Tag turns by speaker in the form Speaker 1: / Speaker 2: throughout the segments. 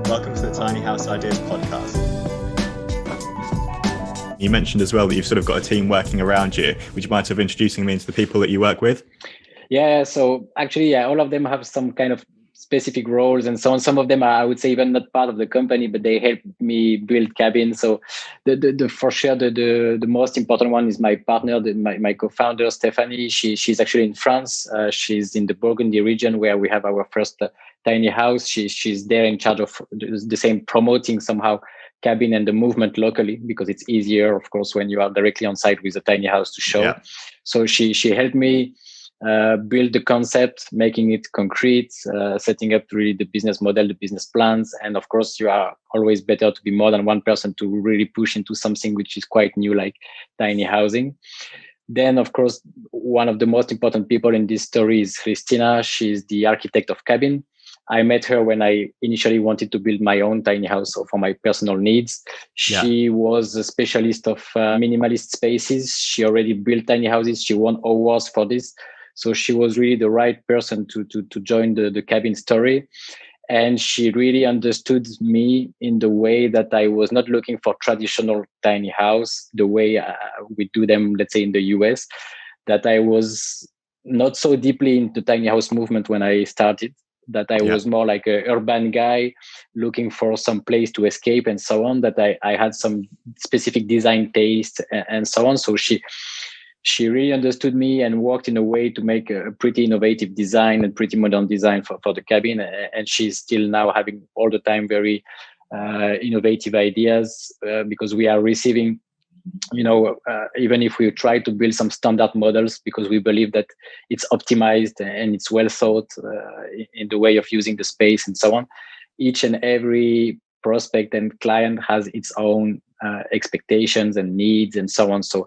Speaker 1: Welcome to the Tiny House Ideas podcast.
Speaker 2: You mentioned as well that you've sort of got a team working around you. Would you mind sort of introducing me into the people that you work with?
Speaker 3: Yeah, so actually, all of them have some kind of specific roles and so on. Some of them are, I would say, even not part of the company, but they help me build Kab'inn. So the for sure, the most important one is my partner, my co-founder, Stephanie. She's actually in France. She's in the Burgundy region where we have our first tiny house. She's there in charge of the same promoting somehow Kab'inn and the movement locally, because it's easier, of course, when you are directly on site with a tiny house to show. Yeah. So she helped me build the concept, making it concrete, setting up really the business model, the business plans. And of course, you are always better to be more than one person to really push into something which is quite new, like tiny housing. Then, of course, one of the most important people in this story is Christina. She's the architect of Kab'inn. I met her when I initially wanted to build my own tiny house, so for my personal needs. She was a specialist of minimalist spaces. She already built tiny houses. She won awards for this. So she was really the right person to join the Kab'inn story. And she really understood me in the way that I was not looking for traditional tiny house, the way we do them, let's say in the US, that I was not so deeply into tiny house movement when I started, that I was more like an urban guy looking for some place to escape and so on, that I had some specific design taste and so on. So she really understood me and worked in a way to make a pretty innovative design and pretty modern design for the Kab'inn. And she's still now having all the time very innovative ideas because we are receiving, even if we try to build some standard models, because we believe that it's optimized and it's well thought in the way of using the space and so on. Each and every prospect and client has its own expectations and needs and so on. So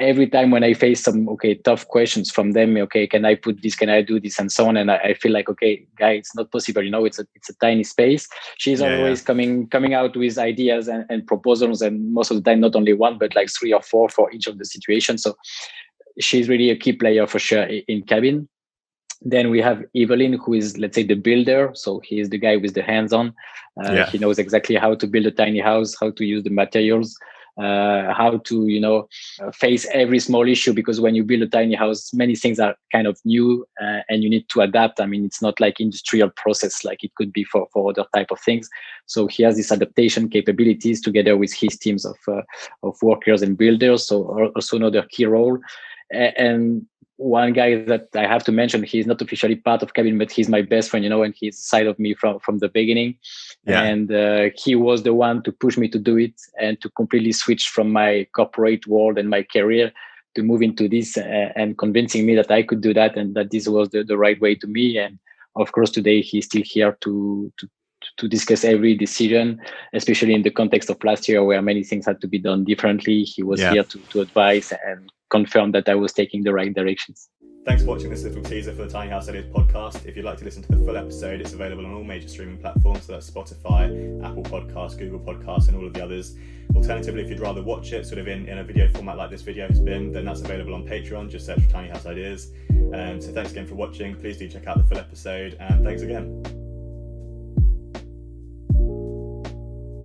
Speaker 3: every time when I face some tough questions from them, can I put this, can I do this, and so on, and I feel like, guy, it's not possible. It's a tiny space. She's always coming out with ideas and proposals, and most of the time not only one but like 3 or 4 for each of the situations. So she's really a key player for sure in Kab'inn. Then we have Evelyn, who is, let's say, the builder. So he is the guy with the hands-on. He knows exactly how to build a tiny house, how to use the materials, how to face every small issue, because when you build a tiny house, many things are kind of new and you need to adapt. I mean, it's not like industrial process like it could be for other type of things. So he has this adaptation capabilities together with his teams of workers and builders. So also another key role. And one guy that I have to mention, he's not officially part of Kab'inn, but he's my best friend, and he's side of me from the beginning. And he was the one to push me to do it and to completely switch from my corporate world and my career to move into this and convincing me that I could do that and that this was the right way to me. And of course, today he's still here to discuss every decision, especially in the context of last year where many things had to be done differently. He was here to advise and confirm that I was taking the right directions.
Speaker 2: Thanks for watching this little teaser for the Tiny House Ideas podcast. If you'd like to listen to the full episode, it's available on all major streaming platforms. So that's Spotify, Apple Podcasts, Google Podcasts, and all of the others. Alternatively, if you'd rather watch it sort of in a video format like this video has been, then that's available on Patreon. Just search for Tiny House Ideas. So thanks again for watching. Please do check out the full episode, and thanks again.